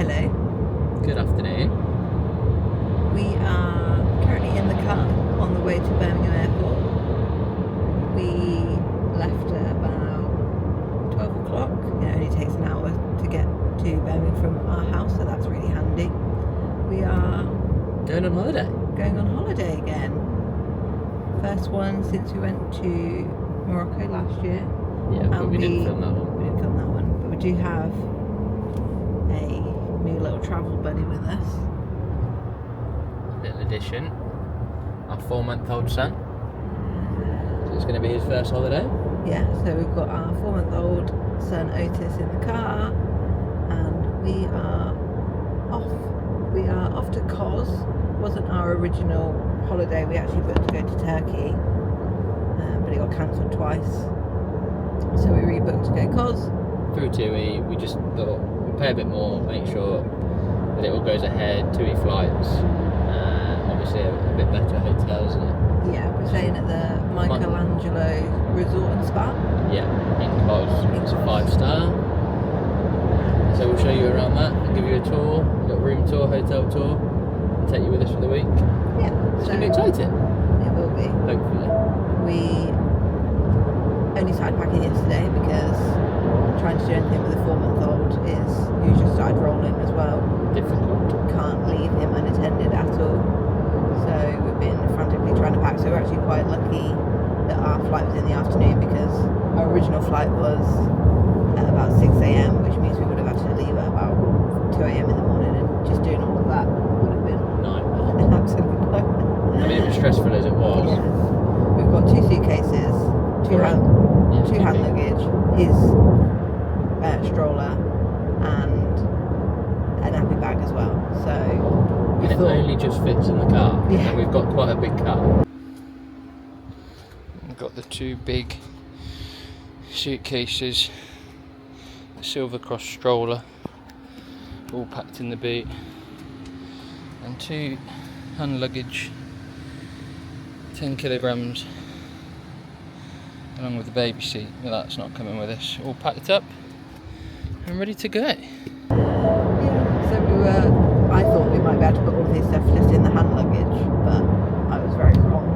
Hello. Good afternoon. We are currently in the car on the way to Birmingham Airport. We left at about 12 o'clock. It only takes an hour to get to Birmingham from our house, so that's really handy. We are Going on holiday. going on holiday again. First one since we went to Morocco last year. Yeah, but we didn't film that one. We didn't film that one, but we do have a new little travel buddy with us. Little addition. Our 4-month-old son. So it's going to be his first holiday. Yeah, so we've got our 4-month-old son Otis in the car, and we are off. We are off to Kos. Wasn't our original holiday. We actually booked to go to Turkey, but it got cancelled twice. So we rebooked to go Kos. Through TUI, we just thought we'll pay a bit more, make sure that it all goes ahead. TUI flights, obviously a bit better hotel, isn't it? Yeah, we're staying at the Michaelangelo Resort Spa. Yeah, in Kos. It's a 5-star. So we'll show you around that and give you a tour, a little room tour, hotel tour, and take you with us for the week. Yeah, It's so going to be exciting. it will be. Hopefully. We only started packing yesterday because trying to do anything with a 4-month-old who's just started rolling as well. Difficult. Can't leave him unattended at all. So we've been frantically trying to pack. So we're actually quite lucky that our flight was in the afternoon, because our original flight was at about 6 a.m, which means we would have had to leave at about 2 a.m. in the morning, and just doing all of that would have been Nightmare. an absolute nightmare. I mean, it was stressful as it was. Yeah. We've got 2 suitcases, two hand luggage, his stroller, and a nappy bag as well. So And it only just fits in the car. Yeah. And we've got quite a big car. We've got the 2 big suitcases, the Silver Cross stroller, all packed in the boot, and 2 hand luggage, 10 kilograms, along with the baby seat. But that's not coming with us. All packed up and ready to go. Yeah, so I thought we might be able to put all of his stuff just in the hand luggage, but I was very wrong,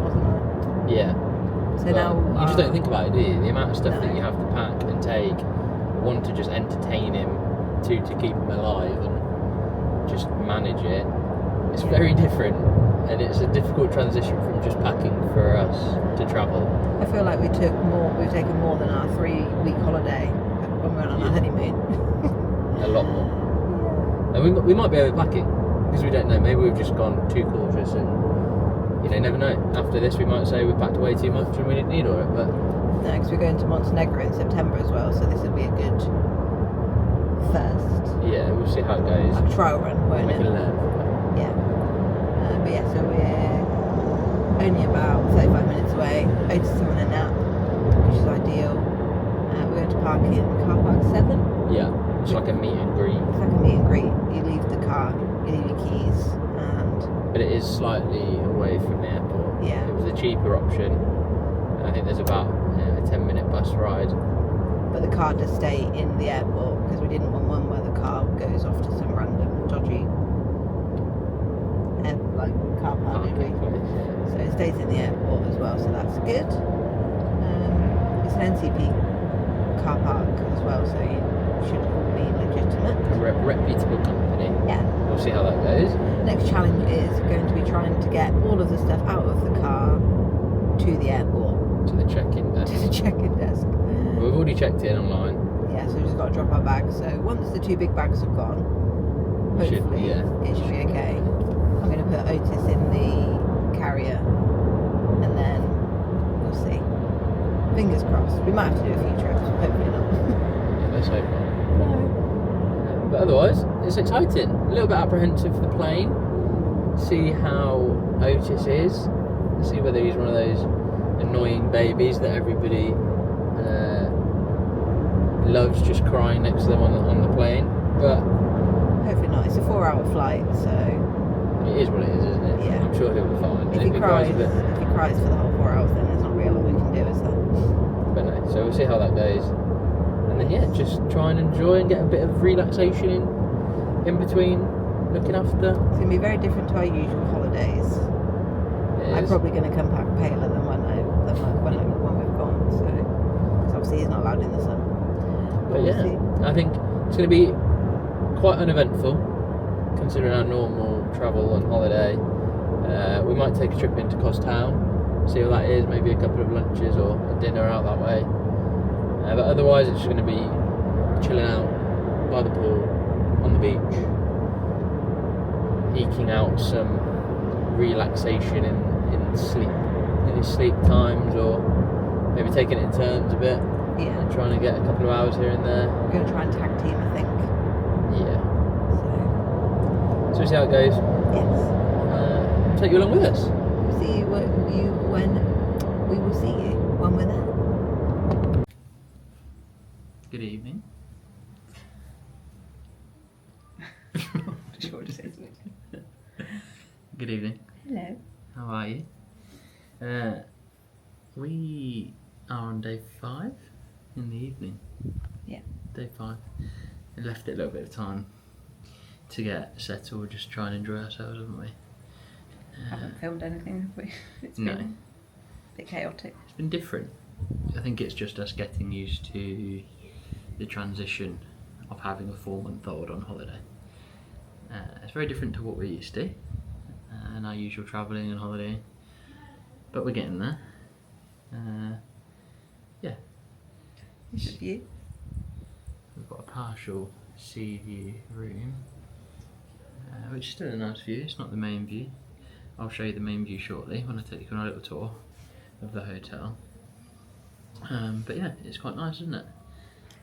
wasn't I? Yeah. So Well, now you just don't think about it, do you? The amount of stuff No. that you have to pack and take, one, to just entertain him, 2, to keep him alive and just manage it. It's very different, and it's a difficult transition from just packing for us to travel. I feel like we've taken more than our 3-week holiday when we went on our honeymoon. A lot more. And we might be overpacking, because we don't know. Maybe we've just gone too cautious, and you never know. After this, we might say we packed way too much and we didn't need all it. But No, because we're going to Montenegro in September as well, so this will be a good first yeah, we'll see how it goes. like trial run, won't We it? can learn. Yeah. But yeah, so we're only about 35 minutes away. Otis is having a nap, which is ideal. We're going to park in car park 7. Yeah, it's like a meet and greet. It's like a meet and greet. You leave the car, you leave your keys, and But it is slightly away from the airport. Yeah. It was a cheaper option. I think there's about a 10-minute bus ride. but the car does stay in the airport, because we didn't want one where the car goes off to some random dodgy car park. Parking place. So it stays in the airport as well, so that's good. It's an NCP car park as well, so it should all be legitimate. A reputable company. Yeah. We'll see how that goes. Next challenge is going to be trying to get all of the stuff out of the car to the airport, To the check-in to desk. the check-in desk. Well, we've already checked in online. Yeah, so we've just got to drop our bags. So once the 2 big bags have gone, We should- hopefully yeah. it should be okay. I'm going to put Otis in the carrier, and then we'll see. Fingers crossed. We might have to do a few trips, hopefully not. Yeah, let's hope not. No. But otherwise, it's exciting. A little bit apprehensive for the plane. See how Otis is. See whether he's one of those annoying babies that everybody loves, just crying next to them on the plane. But Hopefully not. It's a 4-hour flight, so it is what it is, isn't it? Yeah. I'm sure he'll be fine. if And he cries cries, a bit, for the whole 4 hours, then there's not really a lot we can do, is there? but no. So we'll see how that goes. And then yeah, just try and enjoy and get a bit of relaxation in in between looking after. It's going to be very different to our usual holidays. I'm probably going to come back paler than when we've gone. So, because obviously he's not allowed in the sun. But we'll yeah, see. I think it's going to be quite uneventful considering our normal travel and holiday. We might take a trip into Cos Town, see what that is, maybe a couple of lunches or a dinner out that way. But otherwise it's just going to be chilling out by the pool, on the beach, eking out some relaxation in his sleep times, or maybe taking it in turns a bit. Yeah. And trying to get a couple of hours here and there. We're going to try and tag team, I think. Yeah. So. So we'll see how it goes. Yes. Take you along with us. We'll see you when we will see you when we're there. Good evening. Sure to say something. Good evening. Hello. How are you? We are on day 5 in the evening. Yeah. Day 5. We left it a little bit of time to get settled, just try and enjoy ourselves, haven't we? Haven't filmed anything, have we? It's No. been a bit chaotic. It's been different. I think it's just us getting used to the transition of having a 4-month-old on holiday. It's very different to what we're used to and our usual travelling and holiday, but we're getting there. Yeah. It's a view. We've got a partial sea view room, which is still a nice view. It's not the main view. I'll show you the main view shortly when I take you on a little tour of the hotel. But yeah, it's quite nice, isn't it?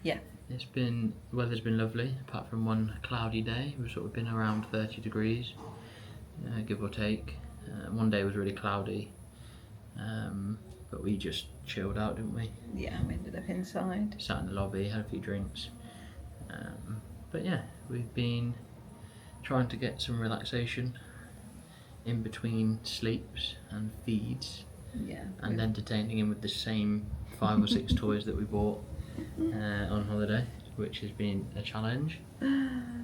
Yeah. The weather's been lovely, apart from one cloudy day. We've sort of been around 30 degrees, give or take. One day was really cloudy, but we just chilled out, didn't we? Yeah, we ended up inside. Sat in the lobby, had a few drinks. But yeah, we've been trying to get some relaxation in between sleeps and feeds, Yeah. and entertaining him with the same 5 or 6 toys that we bought on holiday, which has been a challenge,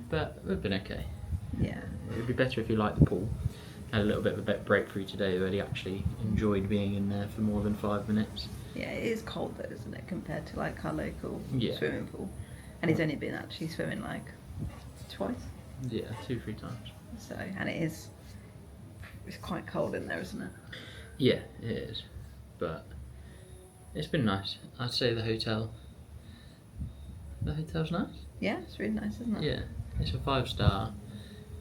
but we've been okay. Yeah. It would be better if you liked the pool. Had a little bit of a breakthrough today where he actually enjoyed being in there for more than 5 minutes. Yeah, it is cold though, isn't it, compared to like our local Yeah. swimming pool. And he's only been actually swimming like twice. Yeah, 2-3 times. So, and it's quite cold in there, isn't it? Yeah, it is, but it's been nice. I'd say the hotel's nice. Yeah, it's really nice, isn't it? Yeah, it's a 5-star.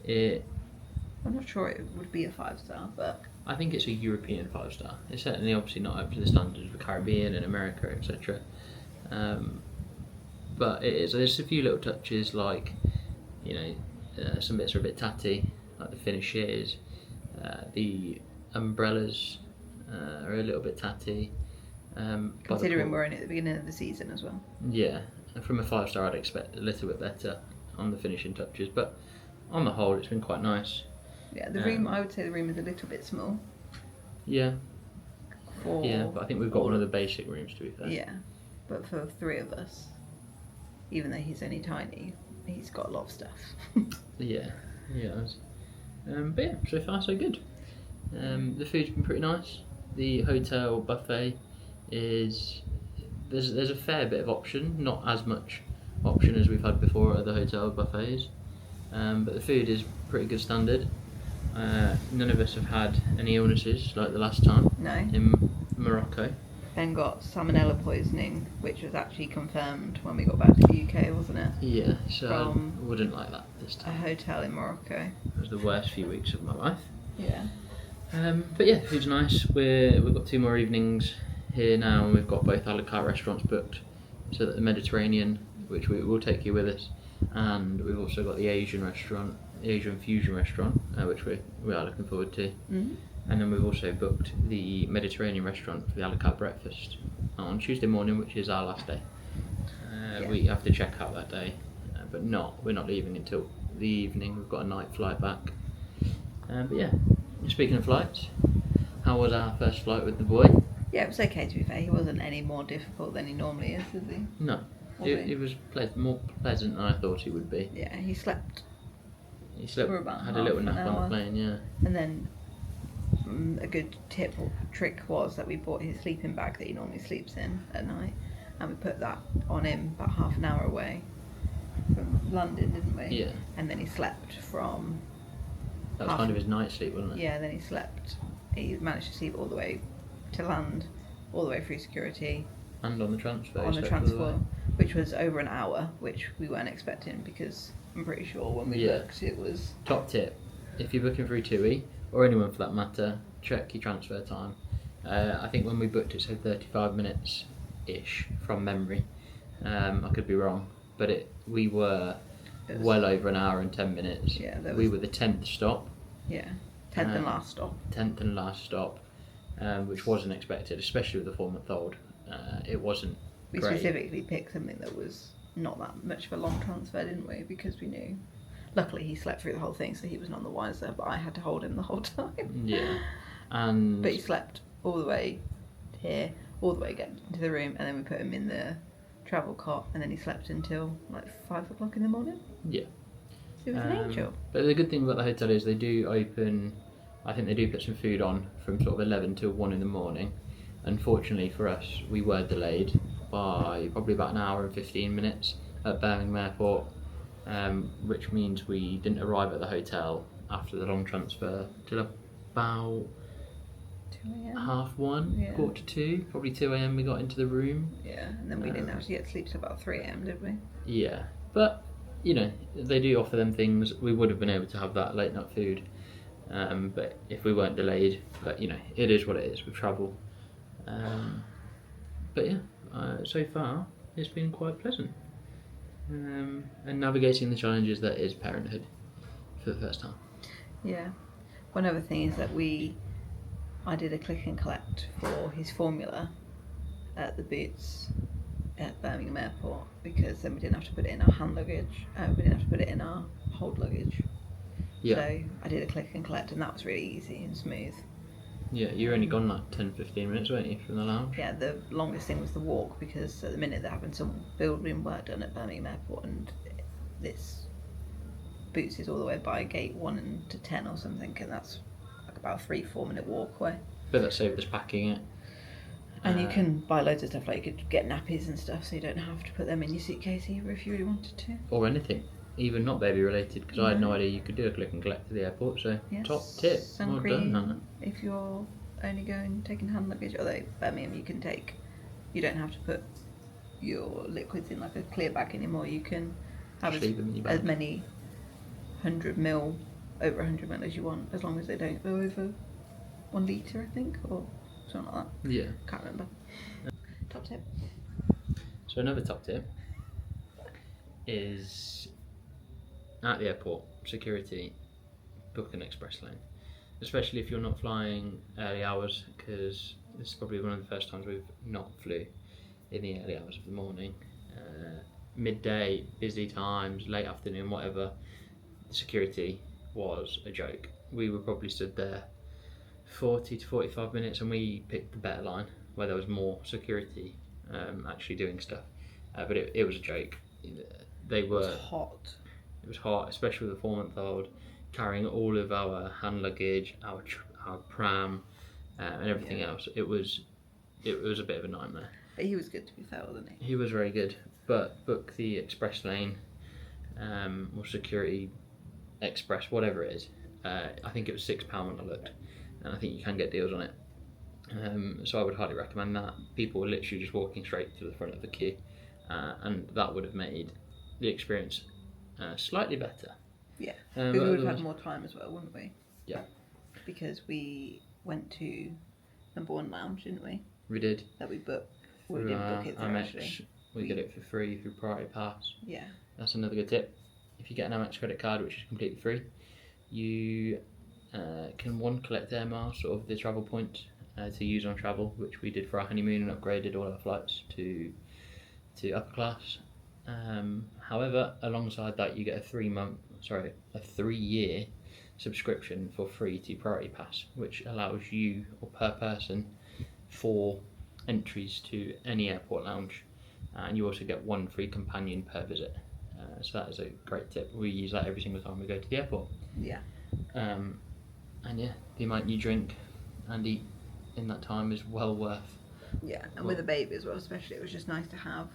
I'm not sure it would be a 5-star, but I think it's a European 5-star. It's certainly obviously not up to the standards of the Caribbean and America, etc. But it is. There's a few little touches, like, you know, some bits are a bit tatty, like the finishes. The umbrellas are a little bit tatty. considering we're only at the beginning of the season as well. Yeah, from a 5-star I'd expect a little bit better on the finishing touches, but on the whole it's been quite nice. Yeah, the room, I would say the room is a little bit small. Yeah. For Yeah, but I think we've got one of the basic rooms, to be fair. Yeah, but for 3 of us, even though he's only tiny, he's got a lot of stuff. Yeah, yeah. But yeah, so far so good. The food's been pretty nice. The hotel buffet is there's a fair bit of option, not as much option as we've had before at other hotel buffets, but the food is pretty good standard. None of us have had any illnesses like the last time No. in Morocco. Ben got salmonella poisoning, which was actually confirmed when we got back to the UK, wasn't it? Yeah, so From I wouldn't like that this A time. hotel in Morocco. It was the worst few weeks of my life. Yeah. But yeah, food's nice. We've got 2 more evenings here now, and we've got both a la carte restaurants booked. So that the Mediterranean, which we will take you with us, and we've also got the Asian restaurant, the Asian fusion restaurant, which we are looking forward to. Mm-hmm. And then we've also booked the Mediterranean restaurant for the a la carte breakfast on Tuesday morning, which is our last day. Yeah. We have to check out that day, but we're not leaving until the evening. We've got a night flight back. But yeah, speaking of flights, how was our first flight with the boy? Yeah, it was okay, to be fair. He wasn't any more difficult than he normally is he? No, it was more pleasant than I thought he would be. Yeah, he slept He slept, for about had a little half an nap on hour. the plane, yeah. And then a good tip or trick was that we bought his sleeping bag that he normally sleeps in at night, and we put that on him about half an hour away from London, didn't we? Yeah. And then he slept from... That was kind of his night sleep, wasn't it? Yeah, then he managed to sleep all the way to land, all the way through security. And on the transfer. On the transfer, which was over an hour, which we weren't expecting because I'm pretty sure when we booked it was... Top tip, if you're booking through TUI, or anyone for that matter, check your transfer time. I think when we booked it said 35 minutes-ish from memory. I could be wrong, but we were well over an hour and 10 minutes. Yeah, we were the 10th stop. Yeah, 10th and last stop. 10th and last stop, which wasn't expected, especially with the 4-month-old. It wasn't We great. specifically picked something that was not that much of a long transfer, didn't we? Because we knew. Luckily, he slept through the whole thing, so he was none the wiser. But I had to hold him the whole time. Yeah, and but he slept all the way here, all the way getting into the room, and then we put him in the travel cot, and then he slept until like 5 o'clock in the morning. Yeah, It was an angel. But the good thing about the hotel is they do open. I think they do put some food on from sort of 11 till 1 in the morning. Unfortunately for us, we were delayed by probably about an hour and 15 minutes at Birmingham Airport, which means we didn't arrive at the hotel after the long transfer till about 2 a.m. 1:30, quarter to 2, probably 2 a.m. we got into the room. Yeah, and then we didn't actually get to sleep till about 3 a.m, did we? Yeah, but you know, they do offer them things. We would have been able to have that late night food, but if we weren't delayed, but you know, it is what it is with travel. But yeah, so far it's been quite pleasant, and navigating the challenges that is parenthood for the first time. Yeah. One other thing is that I did a click and collect for his formula at the Boots at Birmingham Airport, because then we didn't have to put it in our hand luggage, we didn't have to put it in our hold luggage. Yeah. So I did a click and collect, and that was really easy and smooth. Yeah, you're only gone like 10-15 minutes, weren't you, from the lounge? Yeah, the longest thing was the walk, because at the minute they're having some building work done at Birmingham Airport, and this Boots is all the way by gate 1 to 10 or something, and that's like about a 3-4 minute walk away. But that saved us packing it. And you can buy loads of stuff, like you could get nappies and stuff, so you don't have to put them in your suitcase either if you really wanted to. Or anything, even not baby related, because I had no idea you could do a click and collect to the airport, so Yes. top tip. Sun Well cream, done, Hannah. if you're only taking hand luggage, although Birmingham you don't have to put your liquids in like a clear bag anymore. You can have Just leave them in your bag. as many 100 ml, over 100 ml as you want, as long as they don't go over 1 litre, I think, or something like that. Yeah. Can't remember. Top tip. So another top tip is at the airport, security, book an express lane. Especially if you're not flying early hours, because this is probably one of the first times we've not flew in the early hours of the morning. Midday, busy times, late afternoon, whatever, security was a joke. We were probably stood there 40 to 45 minutes, and we picked the better line where there was more security actually doing stuff, but it was a joke. They were... It was hot. It was hot, especially with a 4-month-old, carrying all of our hand luggage, our pram, and everything else. It was a bit of a nightmare. But he was good, to be fair, wasn't he? He was very good, but book the express lane, or security express, whatever it is. I think it was £6 when I looked, and I think you can get deals on it. So I would highly recommend that. People were literally just walking straight to the front of the queue, and that would have made the experience slightly better. Yeah, we would have had more time as well, wouldn't we? Yeah. Because we went to number 1 lounge, didn't we? We did. That we booked. Well, we didn't book it there, actually. We get it for free through Priority Pass. Yeah. That's another good tip. If you get an Amex credit card, which is completely free, you can collect air miles, sort of the travel points, to use on travel, which we did for our honeymoon and upgraded all our flights to upper class. However, alongside that, you get a 3-year subscription for free to Priority Pass, which allows you, or per person, 4 entries to any airport lounge, and you also get 1 free companion per visit. So that is a great tip. We use that every single time we go to the airport. Yeah. And yeah, the amount you drink and eat in that time is well worth. Yeah, and with a baby as well, especially, it was just nice to have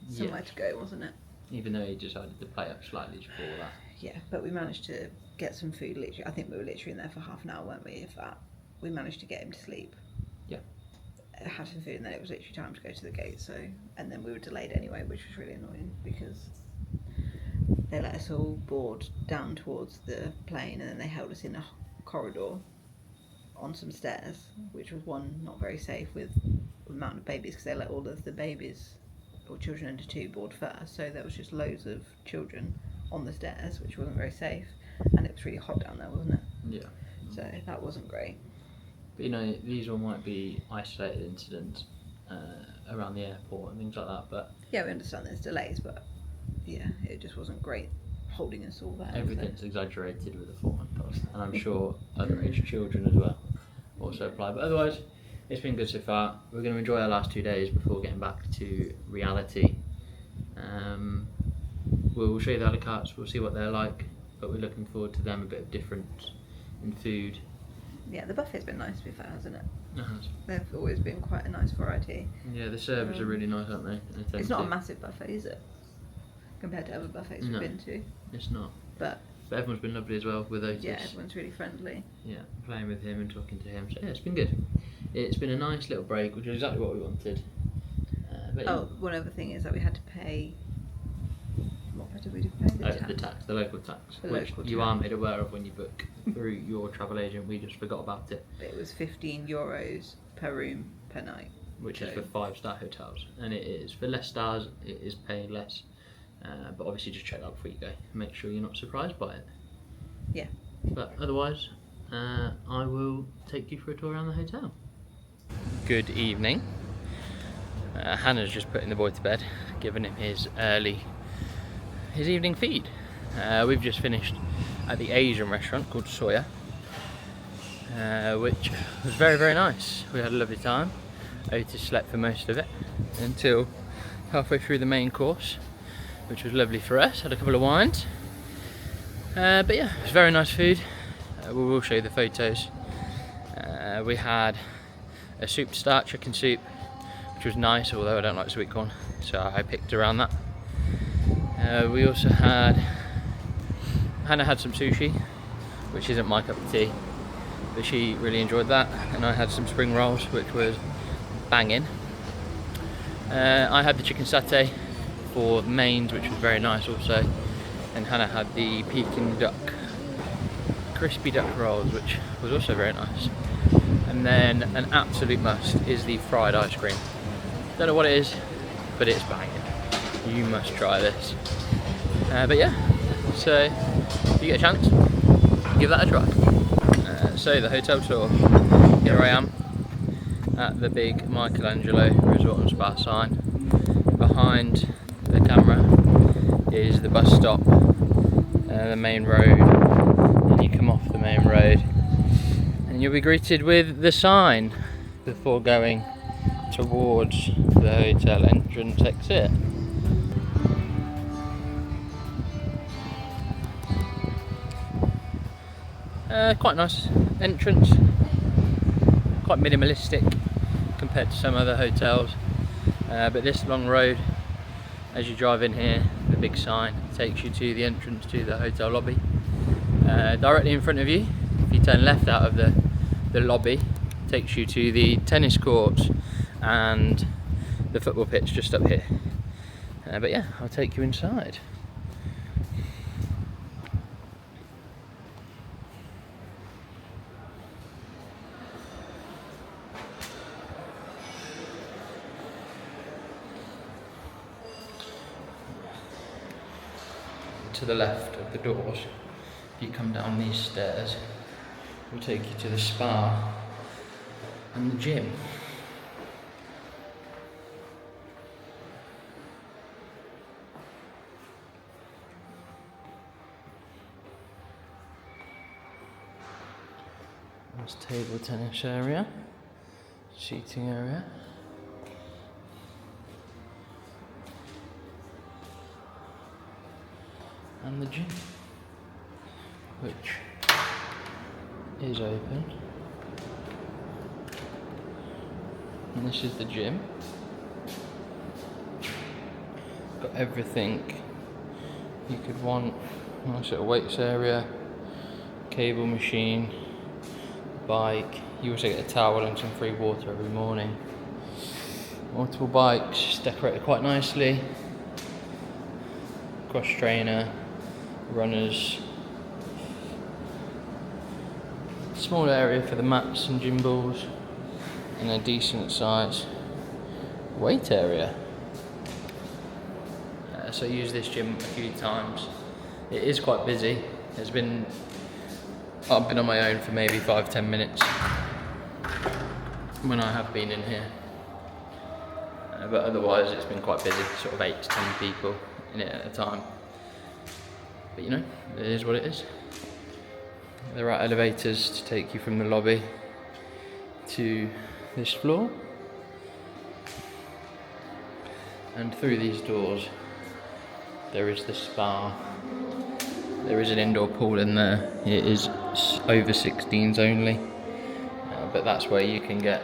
somewhere to go, wasn't it? Even though he decided to play up slightly before that. Yeah, but we managed to get some food. Literally, I think we were literally in there for half an hour, weren't we? If that, we managed to get him to sleep. Yeah. Had some food, and then it was literally time to go to the gate. So, and then we were delayed anyway, which was really annoying because they let us all board down towards the plane, and then they held us in a corridor on some stairs, which was one not very safe with the amount of babies, because they let all of the babies or children under 2 board first, so there was just loads of children on the stairs, which wasn't very safe, and it was really hot down there, wasn't it? Yeah. So that wasn't great. But you know, these all might be isolated incidents around the airport and things like that, but yeah, we understand there's delays, but yeah, it just wasn't great holding us all there. everything's exaggerated with the 400 cost, and I'm sure other aged children as well also apply. But otherwise, it's been good so far. We're going to enjoy our last 2 days before getting back to reality. We'll show you the a la cartes, we'll see what they're like, but we're looking forward to them, a bit of difference in food. Yeah, the buffet's been nice to be fair, hasn't it? Uh-huh. They've always been quite a nice variety. Yeah, the servers are really nice, aren't they? It's not a massive buffet, is it? Compared to other buffets we've been to. It's not. But everyone's been lovely as well with Otis. yeah, everyone's really friendly. Yeah, playing with him and talking to him. So yeah, it's been good. It's been a nice little break, which is exactly what we wanted. One other thing is that we had to pay. What did we pay? The local tax, which you are made aware of when you book through your travel agent. We just forgot about it. It was €15 per room per night, which is for 5-star hotels, and it is for less stars. It is paying less, but obviously just check that before you go. Make sure you're not surprised by it. Yeah. But otherwise, I will take you for a tour around the hotel. Good evening. Hannah's just putting the boy to bed, giving him his evening feed. We've just finished at the Asian restaurant called Soya, which was very, very nice. We had a lovely time. Otis slept for most of it until halfway through the main course, which was lovely for us. Had a couple of wines. But yeah, it was very nice food. We will show you the photos. We had a soup to start, chicken soup, which was nice, although I don't like sweet corn, so I picked around that. We also had, Hannah had some sushi, which isn't my cup of tea, but she really enjoyed that, and I had some spring rolls, which was banging. I had the chicken satay for the mains, which was very nice also, and Hannah had the Peking duck, crispy duck rolls, which was also very nice. And then an absolute must is the fried ice cream. Don't know what it is, but it's banging. You must try this. But yeah, so if you get a chance, give that a try. So the hotel tour, here I am at the big Michaelangelo Resort and Spa sign. Behind the camera is the bus stop, the main road, and you come off the main road and you'll be greeted with the sign before going towards the hotel entrance exit. Quite nice entrance, quite minimalistic compared to some other hotels, but this long road, as you drive in here, the big sign takes you to the entrance to the hotel lobby. Directly in front of you, if you turn left out of the lobby, takes you to the tennis courts and the football pitch just up here. But yeah, I'll take you inside. To the left of the doors, if you come down these stairs, will take you to the spa and the gym. There's table tennis area, seating area. and the gym, which is open. And this is the gym. Got everything you could want. Nice little weights area, cable machine, bike. You also get a towel and some free water every morning. Multiple bikes, decorated quite nicely. Cross trainer, runners. Small area for the mats and gym balls, and a decent size weight area. So I use this gym a few times. It is quite busy. I've been on my own for maybe 5-10 minutes when I have been in here. But otherwise it's been quite busy, sort of 8 to 10 people in it at a time. But you know, it is what it is. There are elevators to take you from the lobby to this floor. And through these doors there is the spa. There is an indoor pool in there. It is over 16s only, but that's where you can get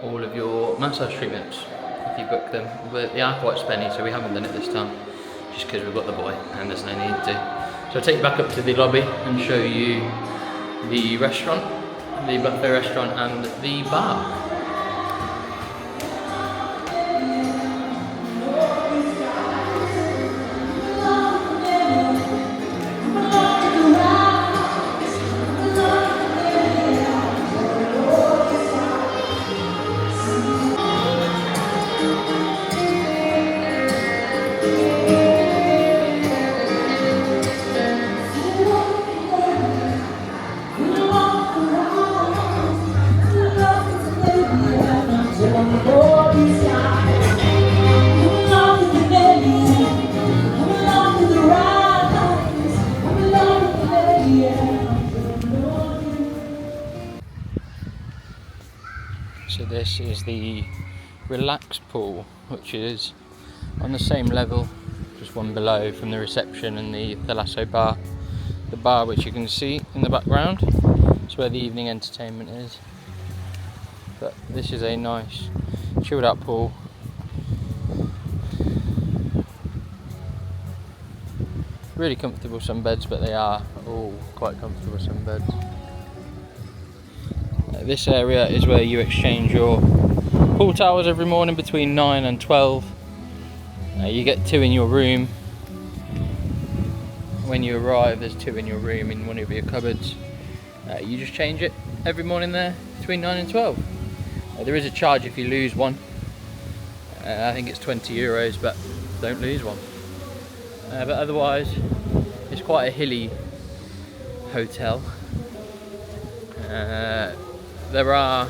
all of your massage treatments if you book them. But they are quite spenny, so we haven't done it this time, just because we've got the boy and there's no need to. So I'll take you back up to the lobby and show you the restaurant, the buffet restaurant and the bar. So this is the relax pool, which is on the same level, just one below from the reception and the Thalasso bar. The bar, which you can see in the background, is where the evening entertainment is. But this is a nice chilled out pool. Really comfortable sunbeds, but they are all quite comfortable sunbeds. This area is where you exchange your pool towels every morning between 9 and 12. You get 2 in your room. When you arrive, there's 2 in your room in one of your cupboards. You just change it every morning there between 9 and 12. There is a charge if you lose one. I think it's €20, but don't lose one. But otherwise, it's quite a hilly hotel. There are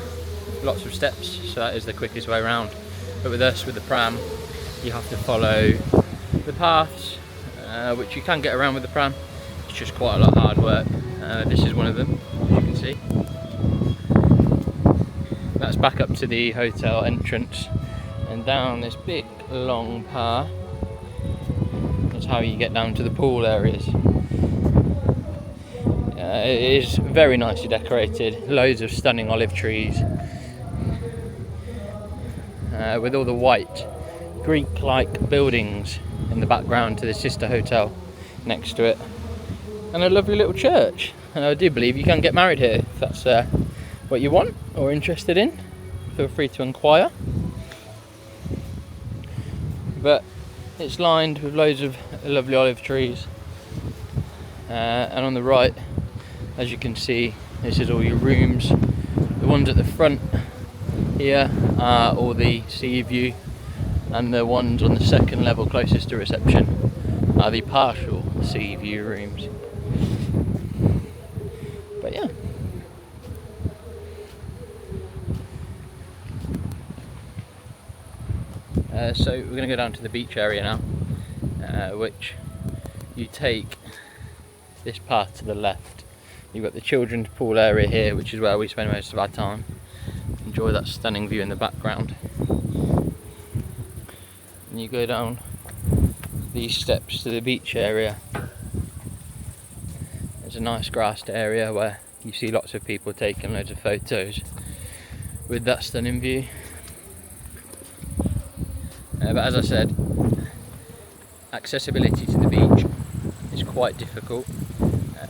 lots of steps, so that is the quickest way around. But with us, with the pram, you have to follow the paths, which you can get around with the pram. It's just quite a lot of hard work. This is one of them, as you can see. That's back up to the hotel entrance and down this big long path. That's how you get down to the pool areas. It is very nicely decorated, loads of stunning olive trees, with all the white Greek-like buildings in the background to the sister hotel next to it, and a lovely little church. And I do believe you can get married here if that's what you want or interested in. Feel free to inquire. But it's lined with loads of lovely olive trees, and on the right, as you can see, this is all your rooms. The ones at the front here are all the sea view, and the ones on the second level closest to reception are the partial sea view rooms. But yeah. So we're going to go down to the beach area now, which you take this path to the left. You've got the children's pool area here, which is where we spend most of our time. Enjoy that stunning view in the background. And you go down these steps to the beach area. There's a nice grassed area where you see lots of people taking loads of photos with that stunning view. But as I said, accessibility to the beach is quite difficult.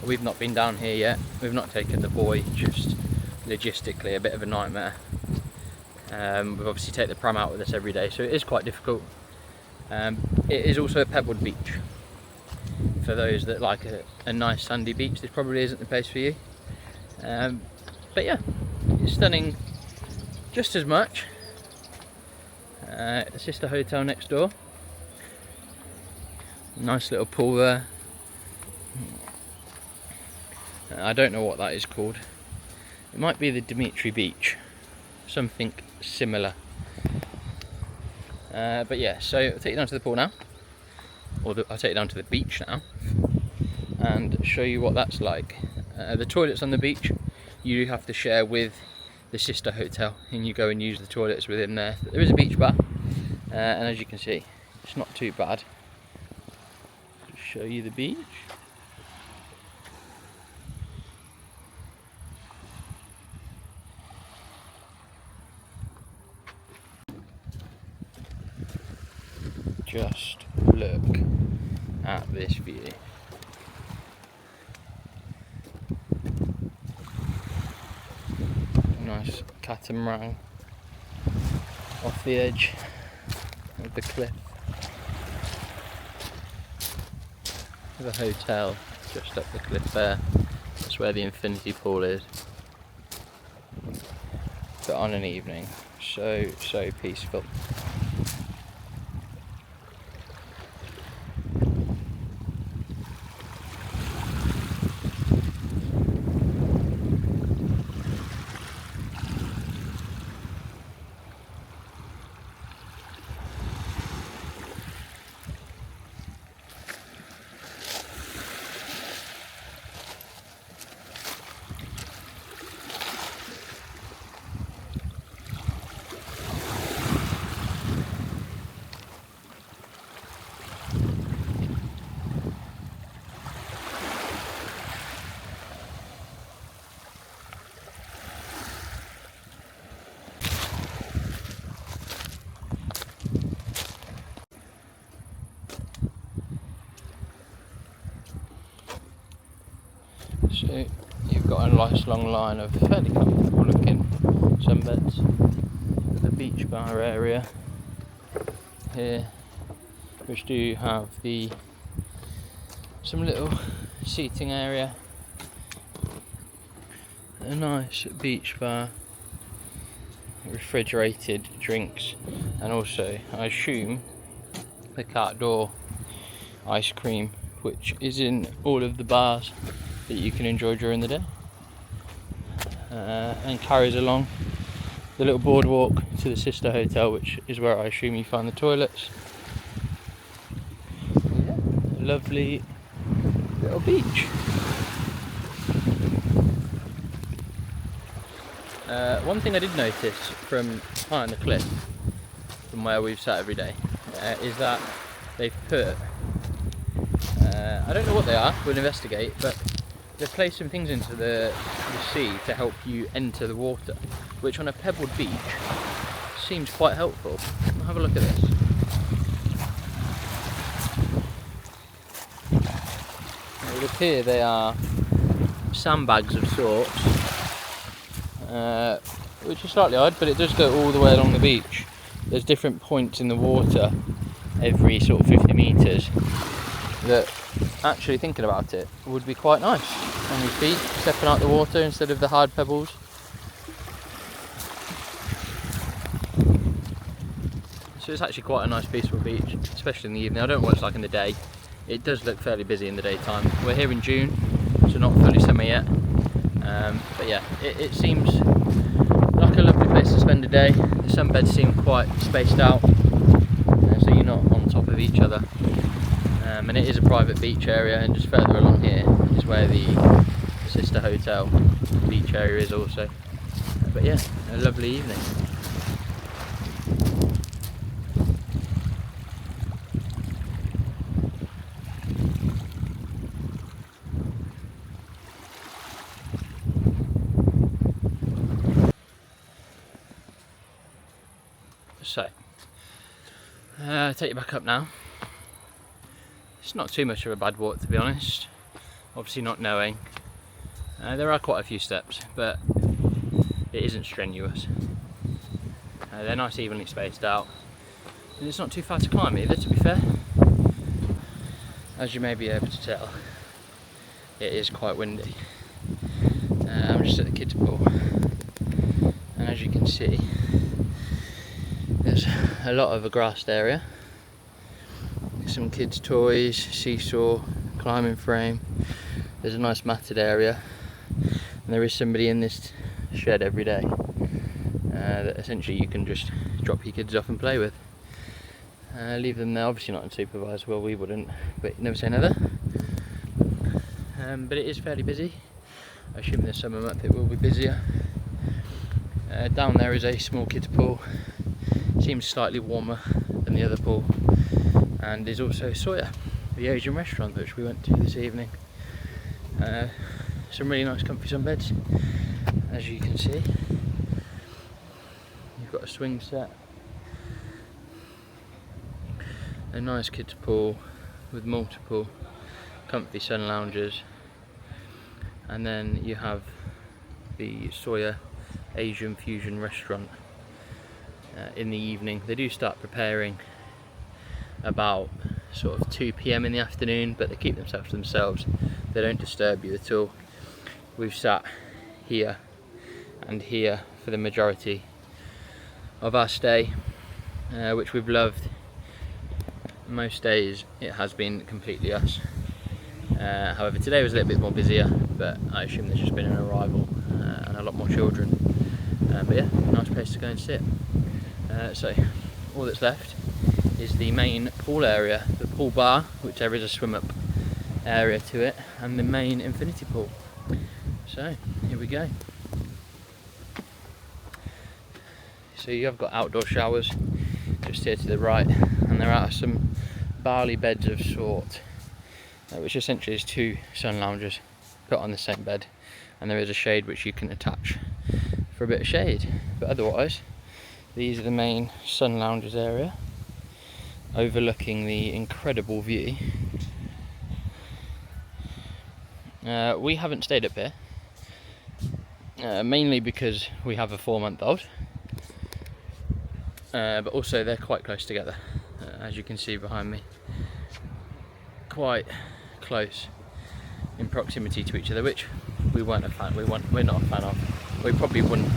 We've not been down here yet. We've not taken the boy, just logistically a bit of a nightmare. We've obviously take the pram out with us every day, so it is quite difficult. It is also a pebbled beach. For those that like a nice sandy beach, this probably isn't the place for you. But yeah, it's stunning just as much. The sister hotel next door. Nice little pool there. I don't know what that is called. It might be the Dimitri Beach, something similar. But yeah, so I'll take you down to the pool now, or I'll take you down to the beach now, and show you what that's like. The toilets on the beach you have to share with the sister hotel, and you go and use the toilets within there. There is a beach bar, and as you can see, it's not too bad. Just show you the beach. Just look at this view. Nice catamaran off the edge of the cliff. The hotel just up the cliff there. That's where the infinity pool is. But on an evening, so peaceful. So you've got a nice long line of fairly comfortable looking sunbeds with a beach bar area here, which do have some little seating area, a nice beach bar, refrigerated drinks, and also I assume the cat door ice cream, which is in all of the bars that you can enjoy during the day, and carries along the little boardwalk to the sister hotel, which is where I assume you find the toilets. Yeah, lovely little beach. One thing I did notice from high on the cliff, from where we've sat every day, is that they've put, I don't know what they are, we'll investigate, but they've placed some things into the sea to help you enter the water, which on a pebbled beach seems quite helpful. Have a look at this. It would appear they are sandbags of sorts, which is slightly odd, but it does go all the way along the beach. There's different points in the water every sort of 50 metres that, actually thinking about it, would be quite nice on your feet, stepping out the water instead of the hard pebbles. So it's actually quite a nice peaceful beach, especially in the evening. I don't know what it's like in the day. It does look fairly busy in the daytime. We're here in June, so not fully summer yet. But yeah, it seems like a lovely place to spend a day. The sunbeds seem quite spaced out, so you're not on top of each other. And it is a private beach area, and just further along here is where the sister hotel beach area is also. But yeah, a lovely evening. So, I'll take you back up now. It's not too much of a bad walk, to be honest. Obviously not knowing. There are quite a few steps, but it isn't strenuous. They're nice evenly spaced out. And it's not too far to climb either, to be fair. As you may be able to tell, it is quite windy. I'm just at the kids' pool. And as you can see, there's a lot of a grassed area. Some kids' toys, seesaw, climbing frame. There's a nice matted area. And there is somebody in this shed every day that essentially you can just drop your kids off and play with. Leave them there, obviously not unsupervised, well we wouldn't, but never say never. But it is fairly busy. I assume this summer month it will be busier. Down there is a small kids pool. Seems slightly warmer than the other pool. And there's also Sawyer, the Asian restaurant which we went to this evening. Some really nice comfy sunbeds, as you can see. You've got a swing set, a nice kids pool with multiple comfy sun loungers, and then you have the Sawyer Asian fusion restaurant. In the evening they do start preparing about sort of 2 PM in the afternoon, but they keep themselves to themselves. They don't disturb you at all. We've sat here and here for the majority of our stay, which we've loved. Most days it has been completely us. However, today was a little bit more busier, but I assume there's just been an arrival and a lot more children. But yeah, nice place to go and sit. So all that's left is the main pool area, the pool bar, which there is a swim up area to it, and the main infinity pool. So here we go. So you have got outdoor showers just here to the right, and there are some barley beds of sort, which essentially is 2 sun loungers put on the same bed, and there is a shade which you can attach for a bit of shade. But otherwise, these are the main sun loungers area, overlooking the incredible view. We haven't stayed up here, mainly because we have a 4-month-old, but also they're quite close together, as you can see behind me, quite close in proximity to each other, which we're not a fan of. We probably wouldn't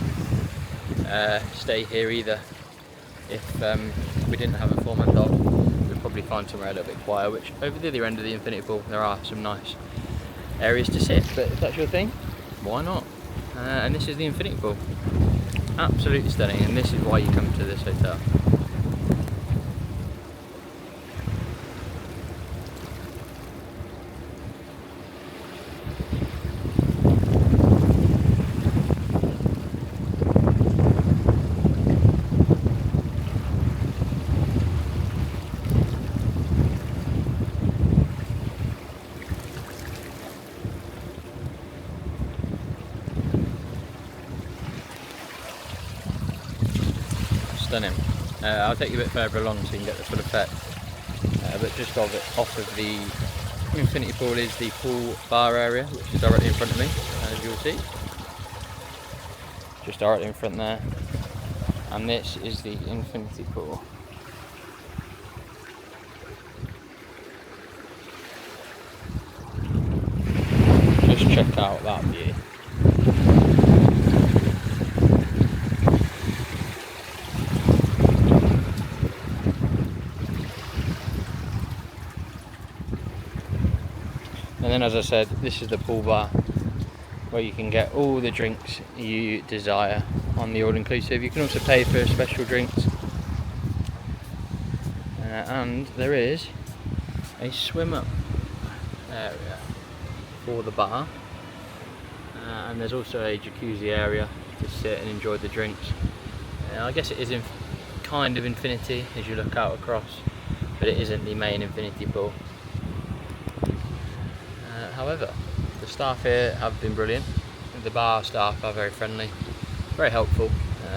stay here either if we didn't have a 4-month-old. We'd probably find somewhere a little bit quieter, which over the other end of the infinity pool there are some nice areas to sit, but if that's your thing, why not? And this is the infinity pool. Absolutely stunning, and this is why you come to this hotel. Stunning. I'll take you a bit further along so you can get the full effect. But just off of the infinity pool is the pool bar area, which is directly in front of me, as you'll see. Just directly in front there. And this is the infinity pool. Just check out that view. And then, as I said, this is the pool bar where you can get all the drinks you desire on the all-inclusive. You can also pay for special drinks, and there is a swim-up area for the bar, and there's also a jacuzzi area to sit and enjoy the drinks. I guess it is kind of infinity as you look out across, but it isn't the main infinity pool. However, the staff here have been brilliant. The bar staff are very friendly, very helpful.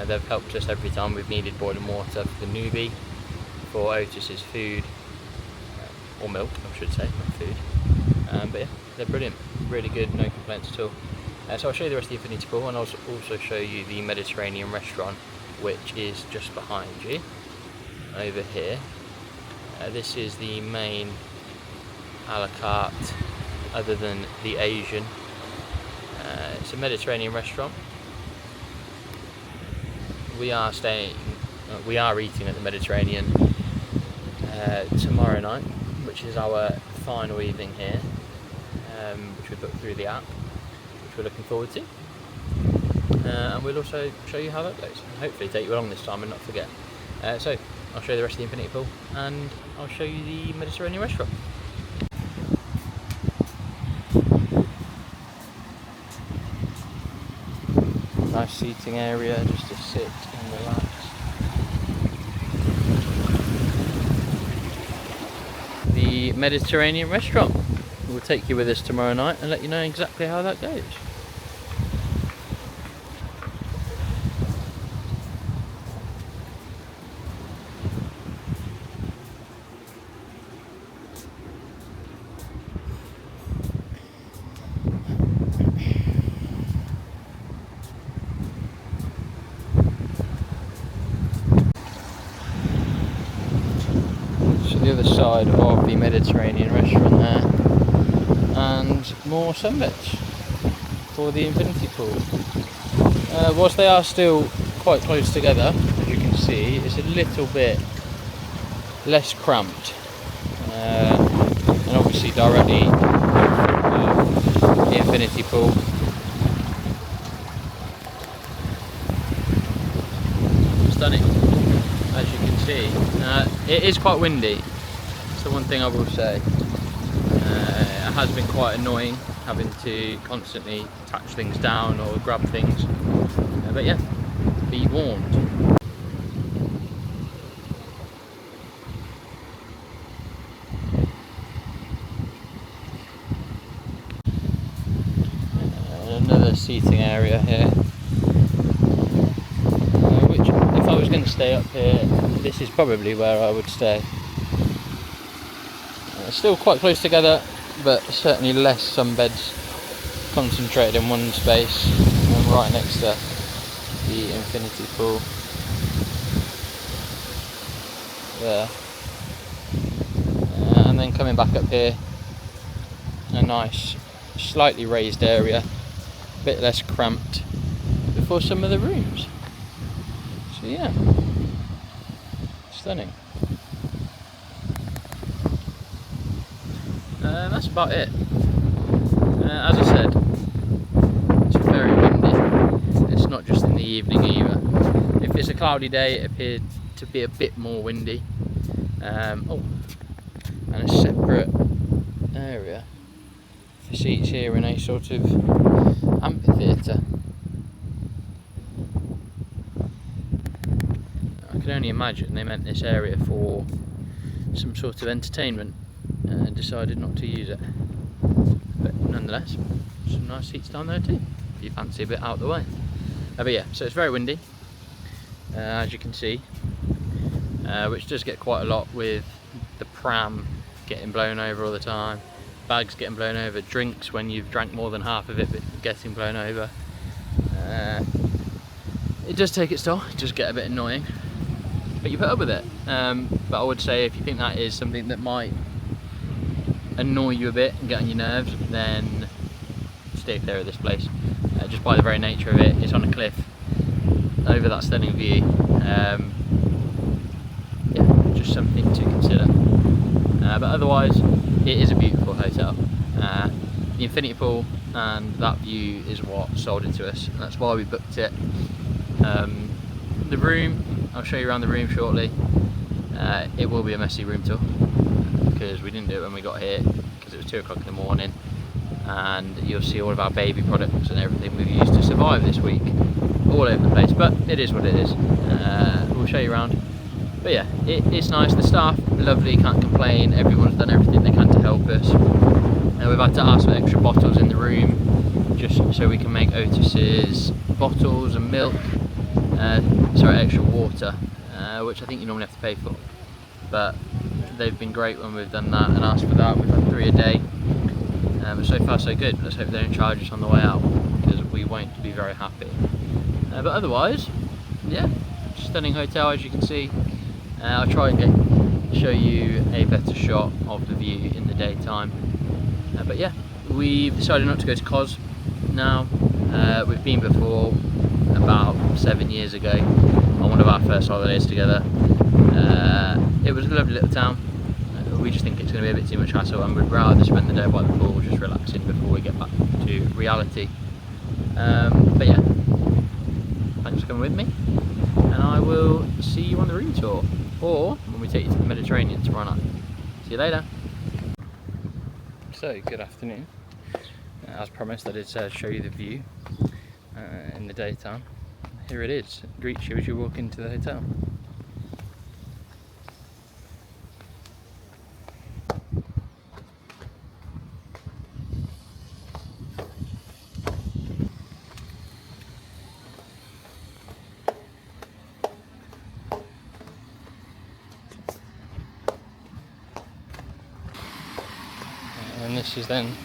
They've helped us every time we've needed boiling water for the newbie, for Otis's food, or milk I should say, not food. But yeah, they're brilliant, really good, no complaints at all. So I'll show you the rest of the infinity pool, and I'll also show you the Mediterranean restaurant, which is just behind you, over here. This is the main a la carte, other than the Asian. It's a Mediterranean restaurant. We are eating at the Mediterranean tomorrow night, which is our final evening here, which we booked through the app, which we're looking forward to. And we'll also show you how that goes, and hopefully take you along this time and not forget. So I'll show you the rest of the infinity pool, and I'll show you the Mediterranean restaurant. Nice seating area just to sit and relax. The Mediterranean restaurant. We'll take you with us tomorrow night and let you know exactly how that goes. The other side of the Mediterranean restaurant there, and more sunbeds for the infinity pool. Whilst they are still quite close together, as you can see, it's a little bit less cramped, and obviously directly the infinity pool. Stunning, as you can see. It is quite windy. So one thing I will say, it has been quite annoying having to constantly touch things down or grab things, but yeah, be warned. Another seating area here, which if I was going to stay up here, this is probably where I would stay. Still quite close together, but certainly less sunbeds concentrated in one space, and right next to the infinity pool there. And then coming back up here, a nice slightly raised area, a bit less cramped before some of the rooms. So yeah, stunning. That's about it. As I said, it's very windy. It's not just in the evening either. If it's a cloudy day, it appeared to be a bit more windy. And a separate area for seats here in a sort of amphitheatre. I can only imagine they meant this area for some sort of entertainment and decided not to use it, but nonetheless some nice seats down there too if you fancy a bit out of the way. But yeah, so it's very windy, as you can see, which does get quite a lot with the pram getting blown over all the time, bags getting blown over, drinks when you've drank more than half of it but getting blown over. It does take its toll, it does get a bit annoying, but you put up with it. But I would say if you think that is something that might annoy you a bit and get on your nerves, then stay clear of this place. Just by the very nature of it, it's on a cliff over that stunning view. Yeah, just something to consider. But otherwise, it is a beautiful hotel. The infinity pool and that view is what sold it to us, and that's why we booked it. The room, I'll show you around the room shortly. It will be a messy room tour because we didn't do it when we got here because it was 2 o'clock in the morning, and you'll see all of our baby products and everything we've used to survive this week all over the place, but it is what it is. We'll show you around. But yeah, it's nice, the staff lovely, can't complain, everyone's done everything they can to help us. We've had to ask for extra bottles in the room just so we can make Otis's bottles and milk, extra water, which I think you normally have to pay for. But they've been great when we've done that and asked for that. We've had 3 a day. So far so good. Let's hope they don't charge us on the way out, because we won't be very happy. But otherwise, yeah, stunning hotel as you can see. I'll try and show you a better shot of the view in the daytime. But yeah, we've decided not to go to Kos now. We've been before about 7 years ago on one of our first holidays together. It was a lovely little town. We just think it's going to be a bit too much hassle, and we'd rather spend the day by the pool just relaxing before we get back to reality. But yeah, thanks for coming with me, and I will see you on the room tour, or when we take you to the Mediterranean tomorrow night. See you later. So, good afternoon. As promised, I did show you the view in the daytime. Here it is. It greets you as you walk into the hotel. And this is then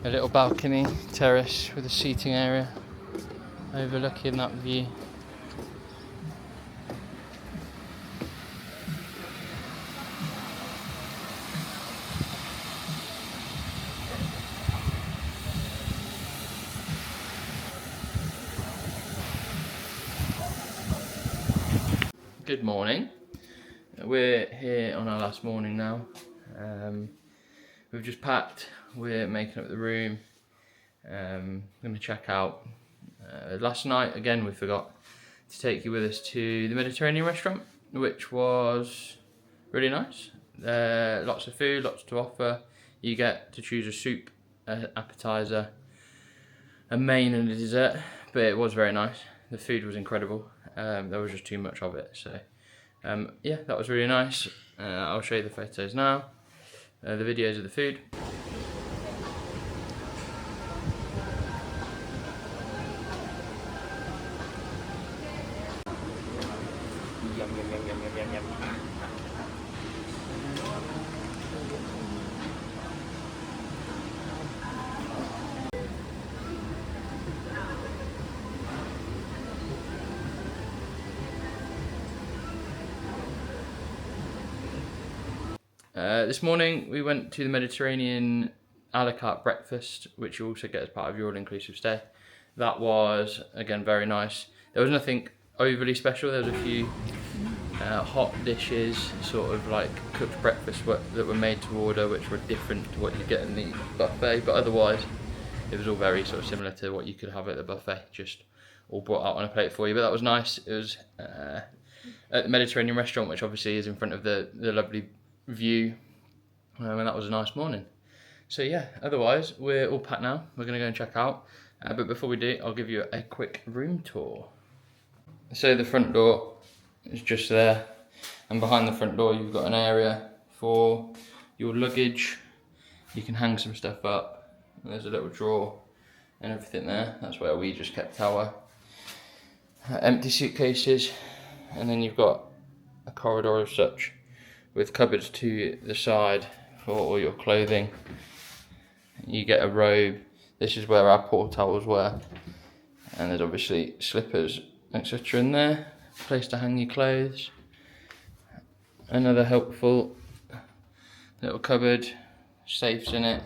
a little balcony terrace with a seating area overlooking that view. Good morning. We're here on our last morning now. We've just packed, we're making up the room, going to check out. Last night, again, we forgot to take you with us to the Mediterranean restaurant, which was really nice. Lots of food, lots to offer. You get to choose a soup, an appetizer, a main and a dessert, but it was very nice. The food was incredible. There was just too much of it, so yeah, that was really nice. I'll show you the photos now. The videos of the food. Yum, yum, yum, yum, yum, yum, yum. This morning we went to the Mediterranean a la carte breakfast, which you also get as part of your all-inclusive stay. That was, again, very nice. There was nothing overly special. There was a few hot dishes, sort of like cooked breakfast that were made to order, which were different to what you get in the buffet, but otherwise it was all very sort of similar to what you could have at the buffet, just all brought out on a plate for you. But that was nice. It was at the Mediterranean restaurant, which obviously is in front of the lovely view. And that was a nice morning. So yeah, otherwise we're all packed now. We're going to go and check out. But before we do, I'll give you a quick room tour. So the front door is just there, and behind the front door you've got an area for your luggage. You can hang some stuff up. There's a little drawer and everything there. That's where we just kept our empty suitcases. And then you've got a corridor as such, with cupboards to the side for all your clothing. You get a robe. This is where our pool towels were. And there's obviously slippers, etc. in there. Place to hang your clothes. Another helpful little cupboard, safes in it.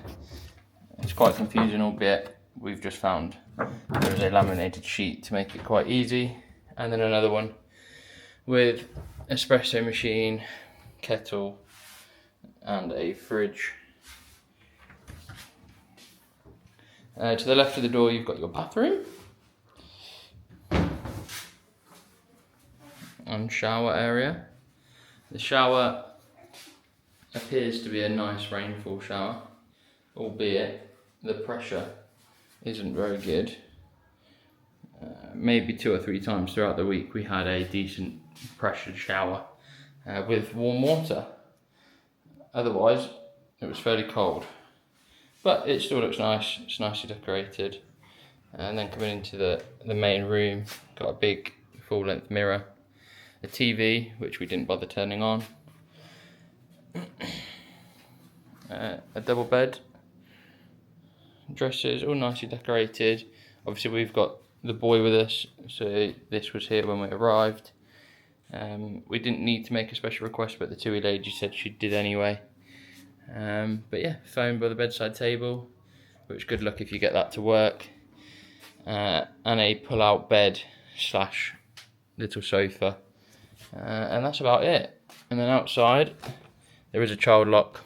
It's quite confusing, albeit we've just found there is a laminated sheet to make it quite easy. And then another one with espresso machine, kettle, and a fridge. To the left of the door you've got your bathroom and shower area. The shower appears to be a nice rainfall shower, albeit the pressure isn't very good. Maybe 2 or 3 times throughout the week we had a decent pressured shower with warm water. Otherwise it was fairly cold, but it still looks nice. It's nicely decorated. And then coming into the main room, got a big full length mirror, a TV which we didn't bother turning on, a double bed, dressers all nicely decorated. Obviously we've got the boy with us, so this was here when we arrived. We didn't need to make a special request, but the TUI lady said she did anyway. But yeah, phone by the bedside table, which good luck if you get that to work, and a pull-out bed slash little sofa, and that's about it. And then outside there is a child lock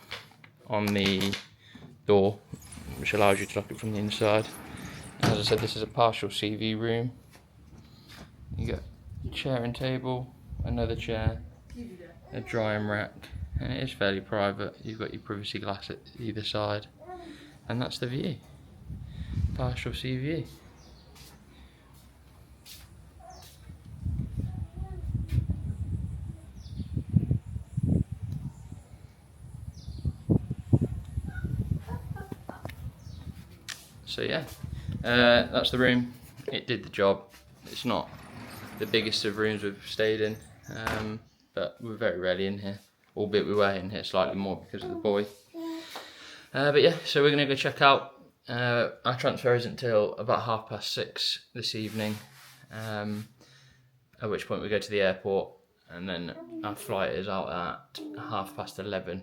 on the door, which allows you to lock it from the inside. As I said, this is a partial CV room. You get a chair and table, another chair, a drying rack, and it is fairly private. You've got your privacy glass at either side, and that's the view. Partial sea view. So yeah, that's the room. It did the job. It's not the biggest of rooms we've stayed in, but we're very rarely in here, albeit we were in here slightly more because of the boy. But yeah, so we're going to go check out. Our transfer isn't until about 6:30 this evening, at which point we go to the airport, and then our flight is out at 11:30.